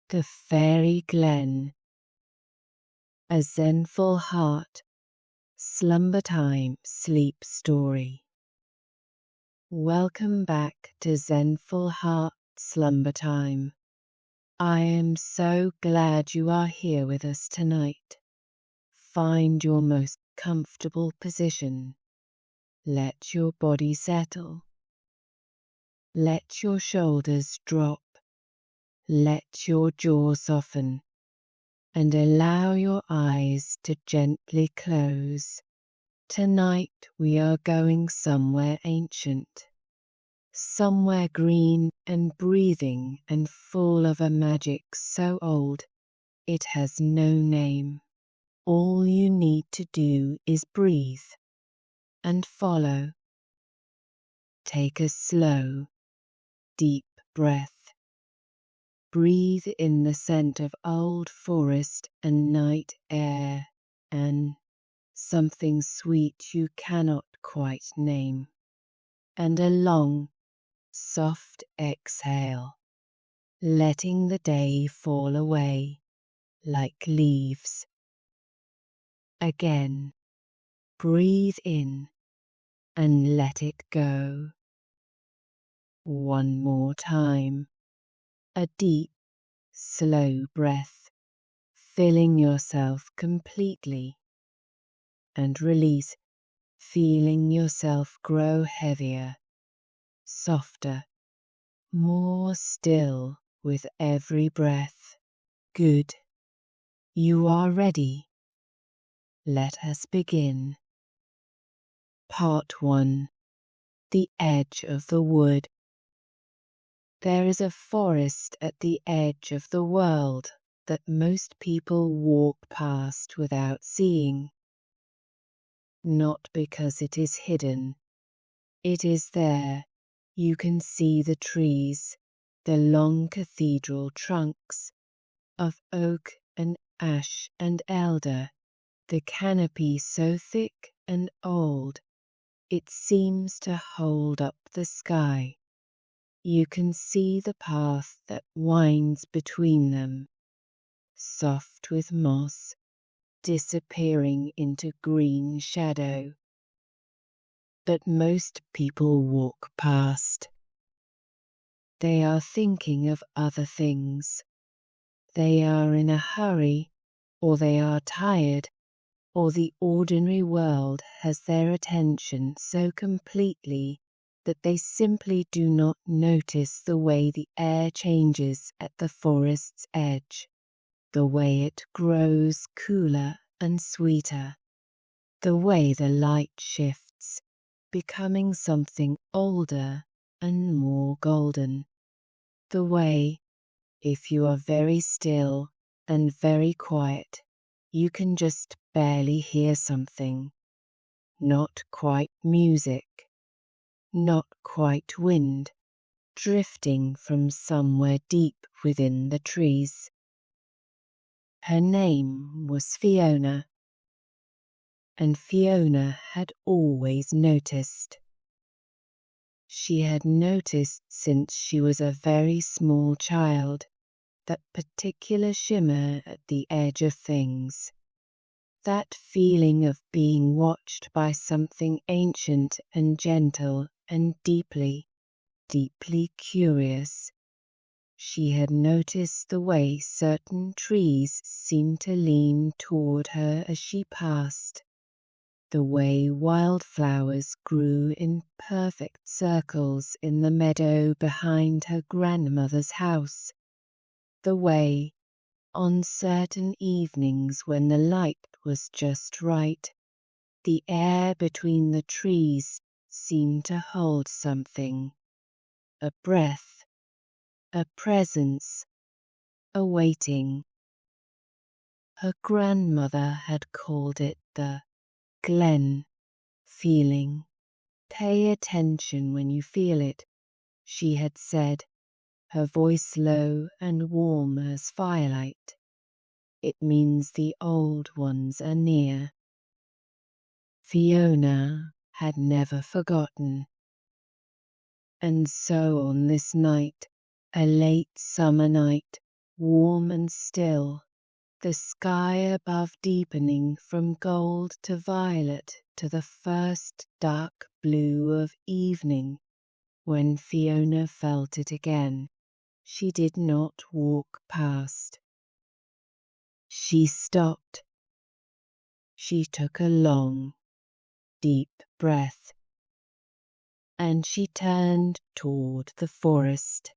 The Faerie Glen, a Zenful heart, slumber time sleep story. Welcome back to Zenful Heart Slumber Time. I am so glad you are here with us tonight. Find your most comfortable position. Let your body settle. Let your shoulders drop. Let your jaw soften. And allow your eyes to gently close. Tonight we are going somewhere ancient, somewhere green and breathing and full of a magic so old it has no name. All you need to do is breathe and follow. Take a slow, deep breath. Breathe in the scent of old forest and night air and something sweet you cannot quite name. And a long, soft exhale, letting the day fall away like leaves. Again, breathe in and let it go. One more time, a deep, slow breath, filling yourself completely, and release, feeling yourself grow heavier, softer, more still with every breath. Good. You are ready. Let us begin. Part 1. The edge of the wood. There is a forest at the edge of the world that most people walk past without seeing. Not because it is hidden. It is there. You can see the trees, the long cathedral trunks of oak and ash and elder, the canopy so thick and old it seems to hold up the sky. You can see the path that winds between them, soft with moss, disappearing into green shadow. But most people walk past. They are thinking of other things. They are in a hurry, or they are tired, or the ordinary world has their attention so completely that they simply do not notice the way the air changes at the forest's edge, the way it grows cooler and sweeter, the way the light shifts, becoming something older and more golden, the way, if you are very still and very quiet, you can just barely hear something. Not quite music, not quite wind, drifting from somewhere deep within the trees. Her name was Fiona, and Fiona had always noticed. She had noticed since she was a very small child that particular shimmer at the edge of things, that feeling of being watched by something ancient and gentle and deeply, deeply curious. She had noticed the way certain trees seemed to lean toward her as she passed, the way wildflowers grew in perfect circles in the meadow behind her grandmother's house, the way, on certain evenings when the light was just right, the air between the trees seemed to hold something, a breath, a presence, a waiting. Her grandmother had called it the Glen feeling. Pay attention when you feel it, she had said, her voice low and warm as firelight. It means the old ones are near. Fiona had never forgotten. And so on this night, a late summer night, warm and still, the sky above deepening from gold to violet to the first dark blue of evening. When Fiona felt it again, she did not walk past. She stopped. She took a long, deep breath, and she turned toward the forest.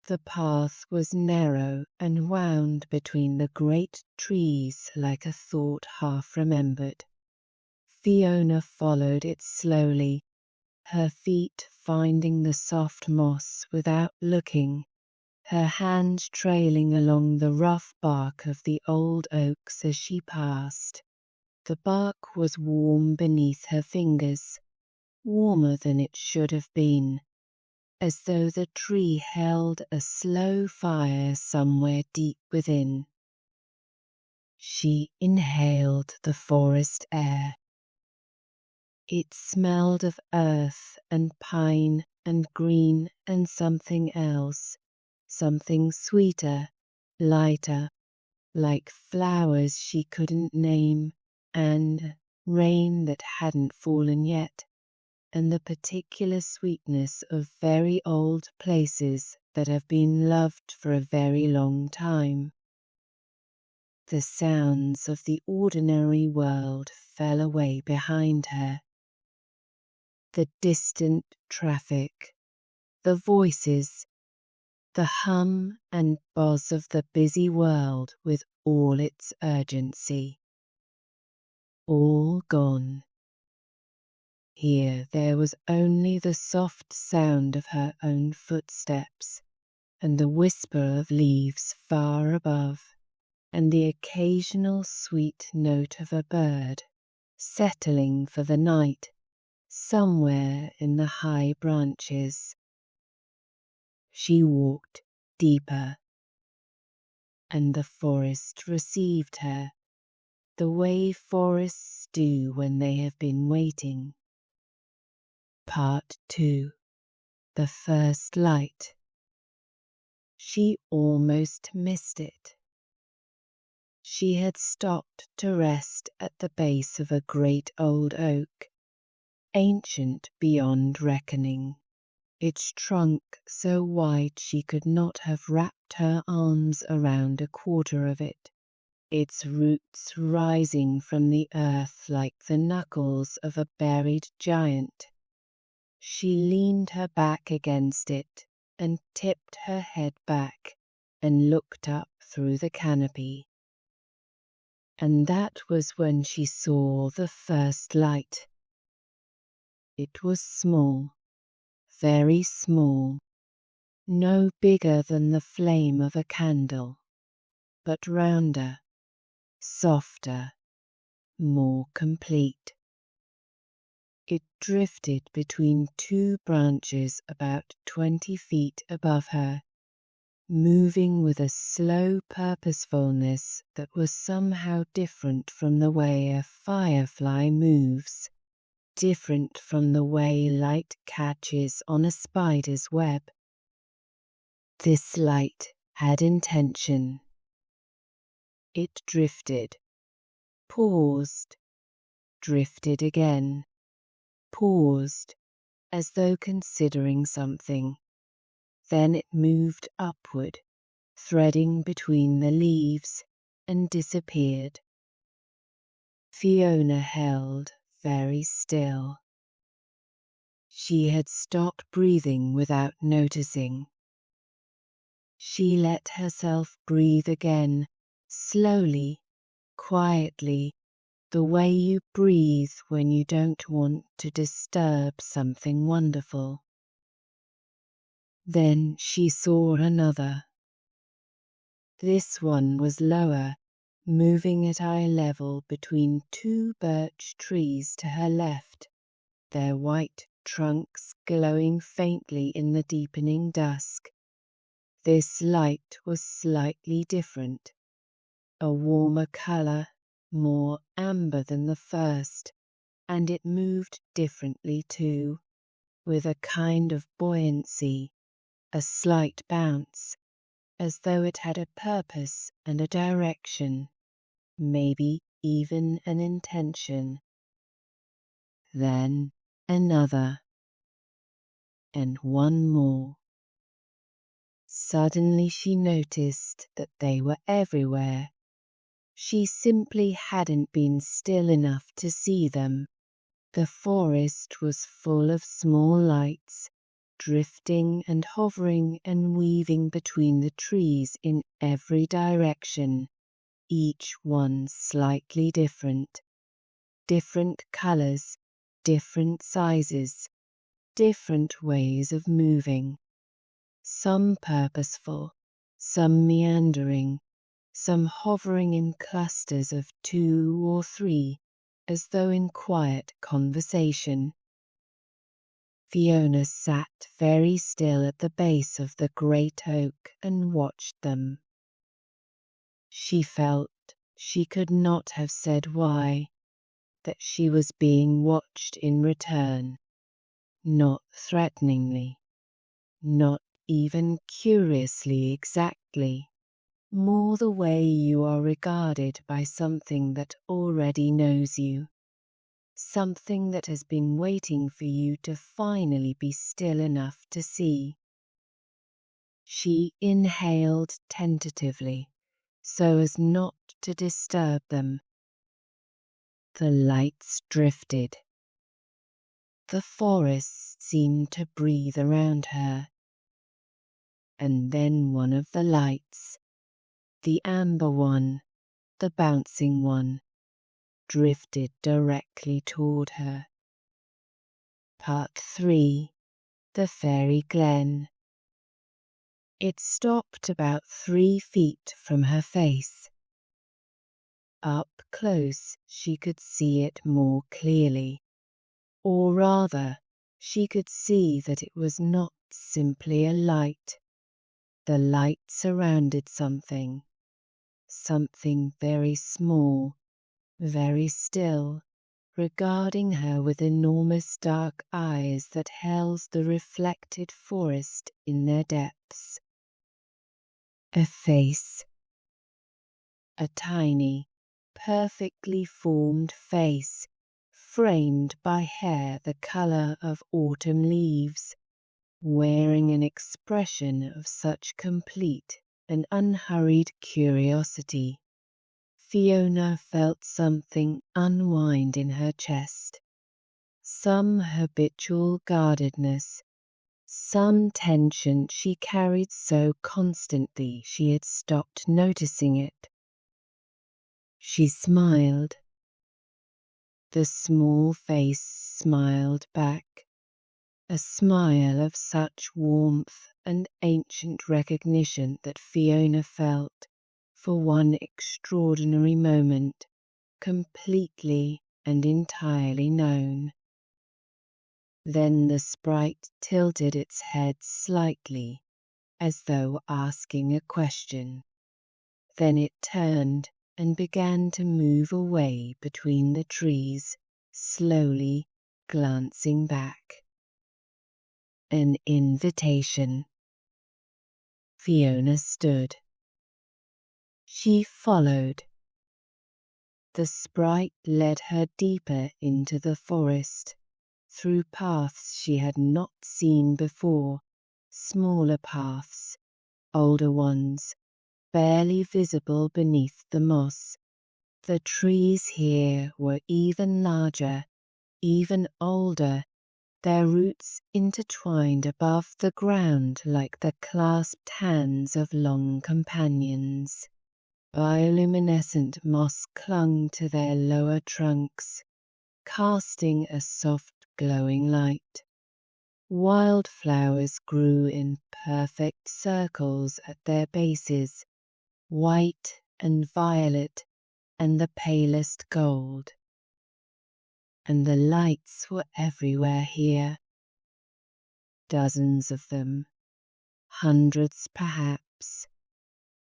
The path was narrow and wound between the great trees like a thought half remembered. Fiona followed it slowly, her feet finding the soft moss without looking, her hand trailing along the rough bark of the old oaks as she passed. The bark was warm beneath her fingers, warmer than it should have been, as though the tree held a slow fire somewhere deep within. She inhaled the forest air. It smelled of earth and pine and green and something else, something sweeter, lighter, like flowers she couldn't name, and rain that hadn't fallen yet, and the particular sweetness of very old places that have been loved for a very long time. The sounds of the ordinary world fell away behind her. The distant traffic, the voices, the hum and buzz of the busy world with all its urgency. All gone. Here there was only the soft sound of her own footsteps, and the whisper of leaves far above, and the occasional sweet note of a bird, settling for the night, somewhere in the high branches. She walked deeper, and the forest received her, the way forests do when they have been waiting. Part 2. The first light. She almost missed it. She had stopped to rest at the base of a great old oak, ancient beyond reckoning, its trunk so wide she could not have wrapped her arms around a quarter of it, its roots rising from the earth like the knuckles of a buried giant. She leaned her back against it and tipped her head back and looked up through the canopy. And that was when she saw the first light. It was small, very small, no bigger than the flame of a candle, but rounder, softer, more complete. It drifted between two branches about 20 feet above her, moving with a slow purposefulness that was somehow different from the way a firefly moves, different from the way light catches on a spider's web. This light had intention. It drifted, paused, drifted again, paused, as though considering something. Then it moved upward, threading between the leaves, and disappeared. Fiona held very still. She had stopped breathing without noticing. She let herself breathe again, slowly, quietly, the way you breathe when you don't want to disturb something wonderful. Then she saw another. This one was lower, moving at eye level between two birch trees to her left, their white trunks glowing faintly in the deepening dusk. This light was slightly different, a warmer colour, more amber than the first, and it moved differently too, with a kind of buoyancy, a slight bounce, as though it had a purpose and a direction, maybe even an intention. Then another, and one more. Suddenly she noticed that they were everywhere. She simply hadn't been still enough to see them. The forest was full of small lights, drifting and hovering and weaving between the trees in every direction, each one slightly different. Different colors, different sizes, different ways of moving. Some purposeful, some meandering, some hovering in clusters of 2 or 3, as though in quiet conversation. Fiona sat very still at the base of the great oak and watched them. She felt, she could not have said why, that she was being watched in return, not threateningly, not even curiously exactly, more the way you are regarded by something that already knows you, something that has been waiting for you to finally be still enough to see. She inhaled tentatively, so as not to disturb them. The lights drifted. The forest seemed to breathe around her. And then one of the lights, the amber one, the bouncing one, drifted directly toward her. Part 3. The Faerie Glen. It stopped about 3 feet from her face. Up close she could see it more clearly, or rather, she could see that it was not simply a light. The light surrounded something very small, very still, regarding her with enormous dark eyes that held the reflected forest in their depths. A face. A tiny, perfectly formed face, framed by hair the color of autumn leaves, wearing an expression of such complete and unhurried curiosity. Fiona felt something unwind in her chest, some habitual guardedness, some tension she carried so constantly she had stopped noticing it. She smiled. The small face smiled back, a smile of such warmth and ancient recognition that Fiona felt, for one extraordinary moment, completely and entirely known. Then the sprite tilted its head slightly, as though asking a question. Then it turned and began to move away between the trees, slowly glancing back. An invitation. Fiona stood. She followed. The sprite led her deeper into the forest, through paths she had not seen before, smaller paths, older ones, barely visible beneath the moss. The trees here were even larger, even older, their roots intertwined above the ground like the clasped hands of long companions. Bioluminescent moss clung to their lower trunks, casting a soft glowing light. Wildflowers grew in perfect circles at their bases, white and violet and the palest gold. And the lights were everywhere here. Dozens of them, hundreds perhaps.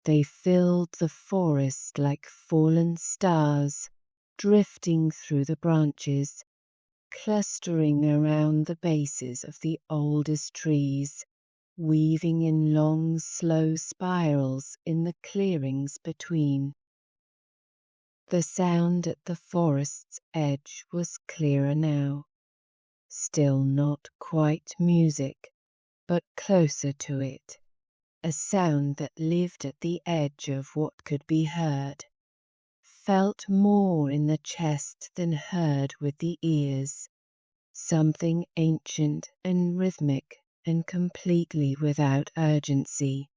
They filled the forest like fallen stars, drifting through the branches, clustering around the bases of the oldest trees, weaving in long, slow spirals in the clearings between. The sound at the forest's edge was clearer now, still not quite music, but closer to it, a sound that lived at the edge of what could be heard, felt more in the chest than heard with the ears, something ancient and rhythmic and completely without urgency,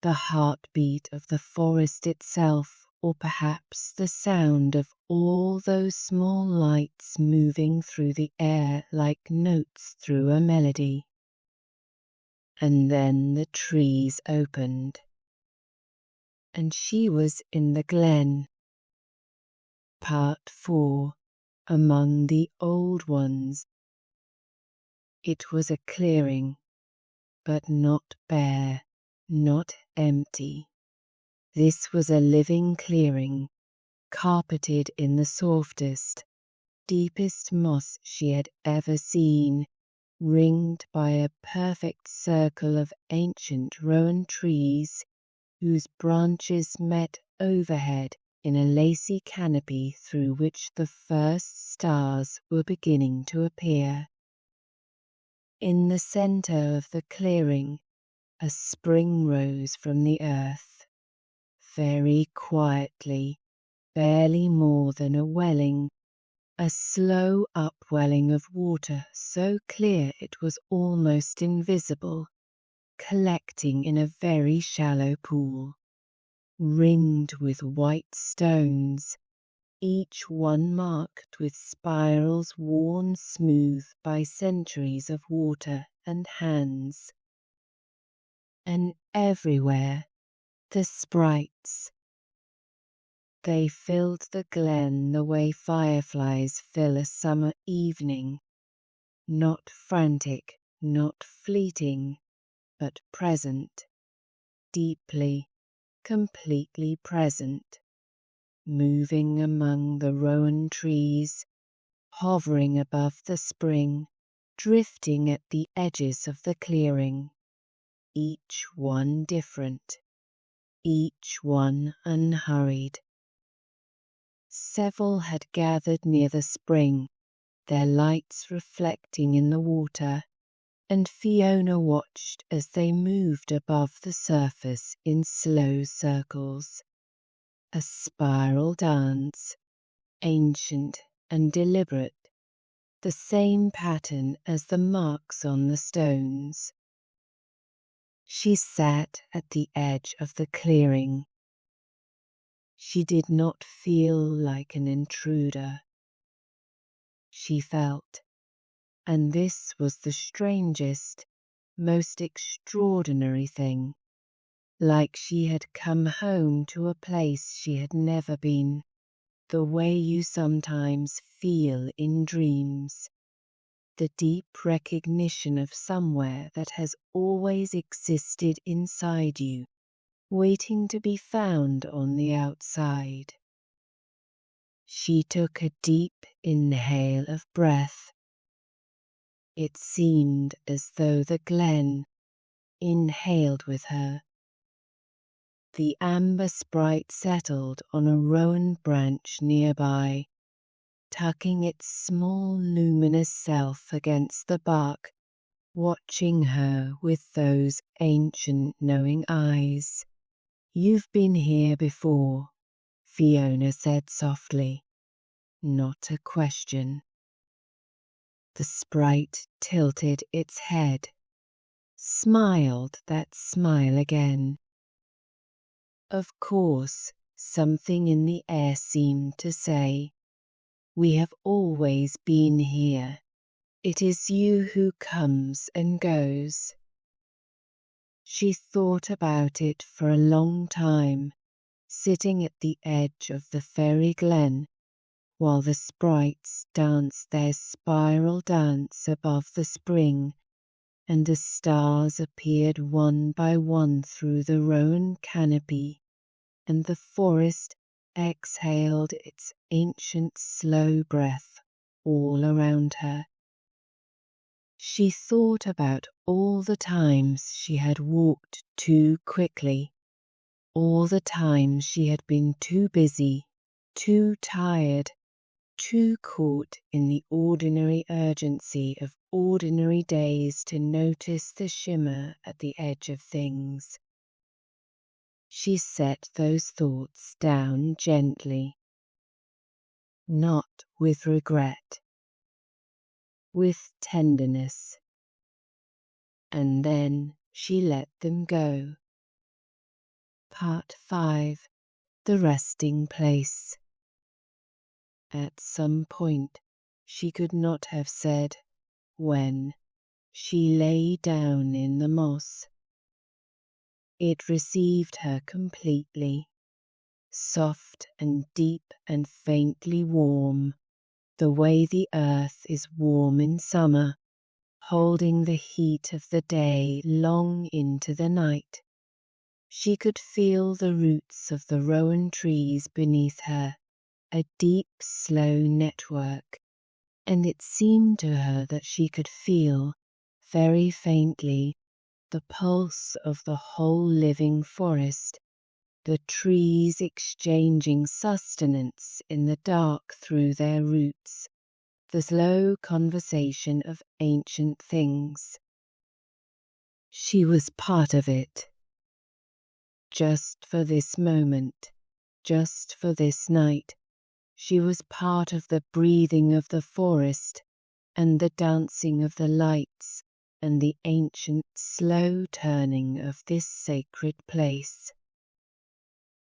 the heartbeat of the forest itself, or perhaps the sound of all those small lights moving through the air like notes through a melody. And then the trees opened, and she was in the glen. Part 4. Among the old ones. It was a clearing, but not bare, not empty. This was a living clearing, carpeted in the softest, deepest moss she had ever seen, ringed by a perfect circle of ancient rowan trees whose branches met overhead in a lacy canopy through which the first stars were beginning to appear. In the centre of the clearing, a spring rose from the earth, very quietly, barely more than a welling, a slow upwelling of water so clear it was almost invisible, collecting in a very shallow pool, ringed with white stones, each one marked with spirals worn smooth by centuries of water and hands. And everywhere the sprites. They filled the glen the way fireflies fill a summer evening, not frantic, not fleeting, but present, deeply, completely present, moving among the rowan trees, hovering above the spring, drifting at the edges of the clearing, each one different, each one unhurried. Several had gathered near the spring, their lights reflecting in the water, and Fiona watched as they moved above the surface in slow circles, a spiral dance, ancient and deliberate, the same pattern as the marks on the stones. She sat at the edge of the clearing. She did not feel like an intruder. She felt, and this was the strangest, most extraordinary thing, like she had come home to a place she had never been, the way you sometimes feel in dreams, the deep recognition of somewhere that has always existed inside you, waiting to be found on the outside. She took a deep inhale of breath. It seemed as though the glen inhaled with her. The amber sprite settled on a rowan branch nearby, tucking its small luminous self against the bark, watching her with those ancient knowing eyes. "You've been here before," Fiona said softly. Not a question. The sprite tilted its head, smiled that smile again. Of course, something in the air seemed to say, "We have always been here. It is you who comes and goes." She thought about it for a long time, sitting at the edge of the Faerie Glen, while the sprites danced their spiral dance above the spring, and the stars appeared one by one through the rowan canopy, and the forest exhaled its ancient slow breath all around her. She thought about all the times she had walked too quickly, all the times she had been too busy, too tired, too caught in the ordinary urgency of ordinary days to notice the shimmer at the edge of things. She set those thoughts down gently, not with regret, with tenderness, and then she let them go. Part 5. The Resting Place. At some point, she could not have said when, she lay down in the moss. It received her completely, soft and deep and faintly warm, the way the earth is warm in summer, holding the heat of the day long into the night. She could feel the roots of the rowan trees beneath her, a deep, slow network, and it seemed to her that she could feel, very faintly, the pulse of the whole living forest, the trees exchanging sustenance in the dark through their roots, the slow conversation of ancient things. She was part of it. Just for this moment, just for this night, she was part of the breathing of the forest and the dancing of the lights and the ancient slow turning of this sacred place.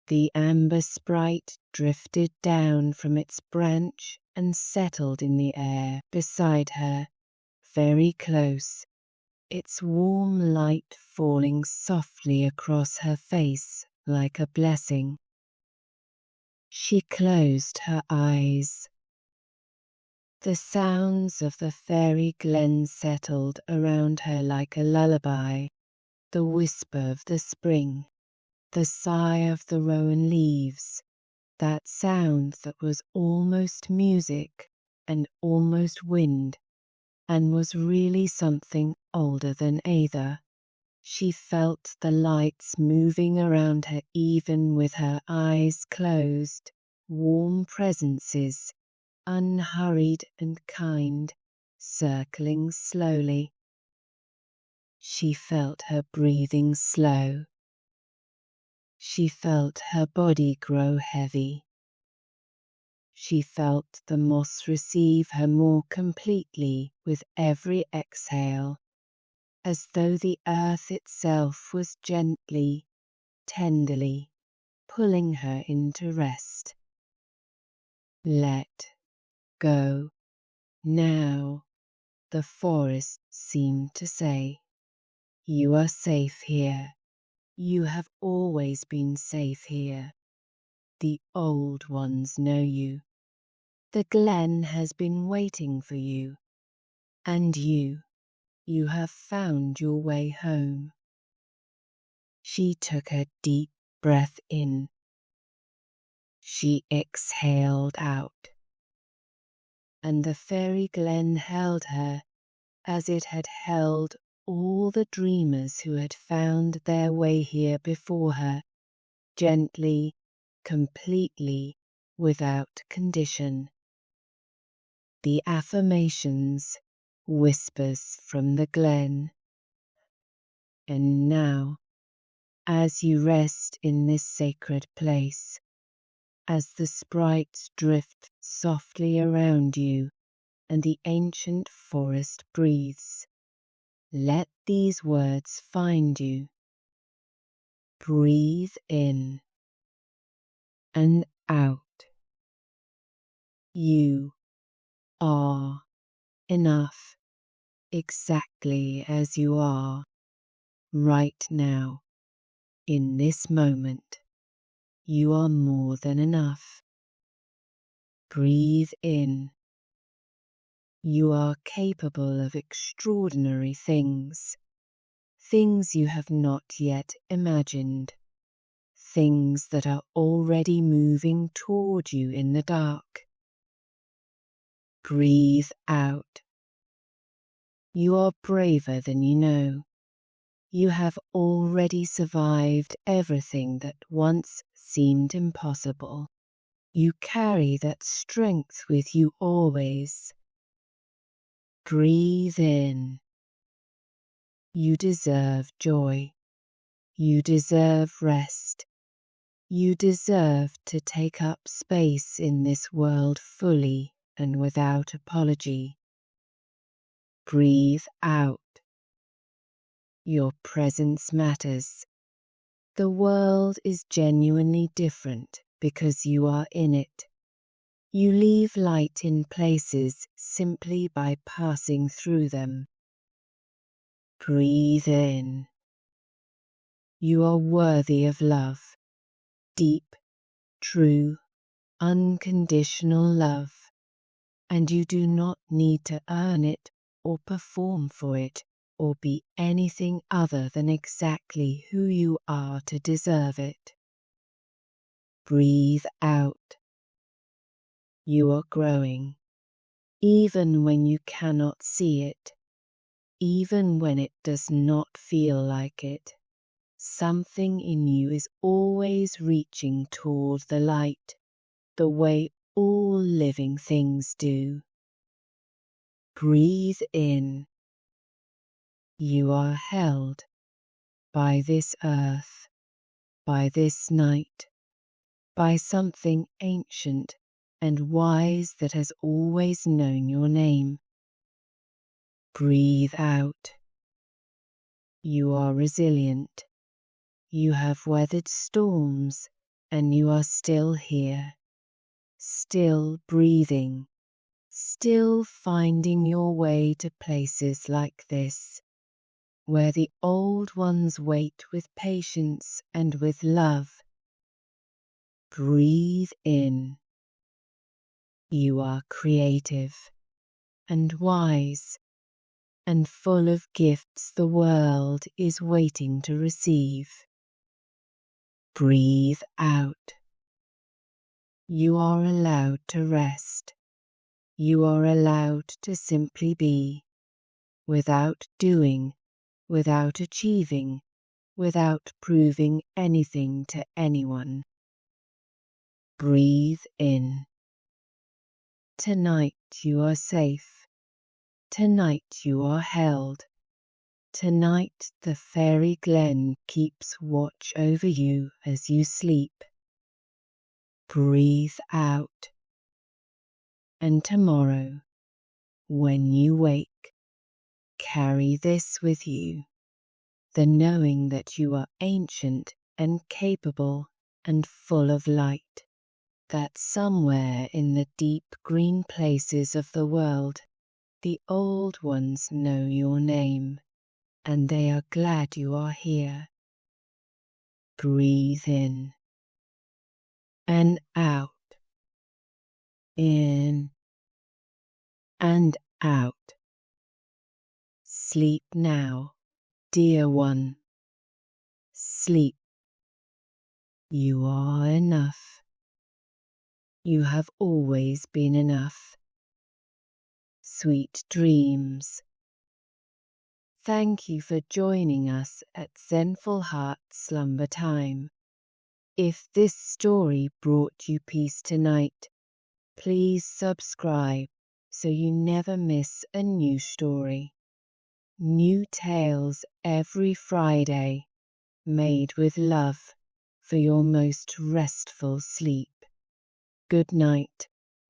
The amber sprite drifted down from its branch and settled in the air beside her, very close, its warm light falling softly across her face like a blessing. She closed her eyes. The sounds of the Faerie Glen settled around her like a lullaby, the whisper of the spring, the sigh of the rowan leaves, that sound that was almost music and almost wind, and was really something older than either. She felt the lights moving around her even with her eyes closed, warm presences, unhurried and kind, circling slowly. She felt her breathing slow. She felt her body grow heavy. She felt the moss receive her more completely with every exhale, as though the earth itself was gently, tenderly pulling her into rest. Let go now, the forest seemed to say. You are safe here. You have always been safe here. The old ones know you. The glen has been waiting for you, and you have found your way home. She took a deep breath in. She exhaled out, and the Faerie Glen held her as it had held all the dreamers who had found their way here before her, gently, completely, without condition. The affirmations, whispers from the glen. And now, as you rest in this sacred place, as the sprites drift softly around you and the ancient forest breathes, let these words find you. Breathe in and out. You are enough, exactly as you are, right now, in this moment. You are more than enough. Breathe in. You are capable of extraordinary things, things you have not yet imagined, things that are already moving toward you in the dark. Breathe out. You are braver than you know. You have already survived everything that once seemed impossible. You carry that strength with you always. Breathe in. You deserve joy. You deserve rest. You deserve to take up space in this world fully and without apology. Breathe out. Your presence matters. The world is genuinely different because you are in it. You leave light in places simply by passing through them. Breathe in. You are worthy of love. Deep, true, unconditional love. And you do not need to earn it or perform for it or be anything other than exactly who you are to deserve it. Breathe out. You are growing, even when you cannot see it, even when it does not feel like it. Something in you is always reaching toward the light, the way all living things do. Breathe in. You are held by this earth, by this night, by something ancient and wise that has always known your name. Breathe out. You are resilient. You have weathered storms, and you are still here, still breathing, still finding your way to places like this, where the old ones wait with patience and with love. Breathe in. You are creative and wise and full of gifts the world is waiting to receive. Breathe out. You are allowed to rest. You are allowed to simply be, without doing, without achieving, without proving anything to anyone. Breathe in. Tonight you are safe. Tonight you are held. Tonight the Faerie Glen keeps watch over you as you sleep. Breathe out. And tomorrow, when you wake, carry this with you, the knowing that you are ancient and capable and full of light, that somewhere in the deep green places of the world, the old ones know your name, and they are glad you are here. Breathe in and out, in and out. Sleep now, dear one. Sleep. You are enough. You have always been enough. Sweet dreams. Thank you for joining us at Zenful Heart Slumber Time. If this story brought you peace tonight, please subscribe so you never miss a new story. New tales every Friday, made with love for your most restful sleep. Good night.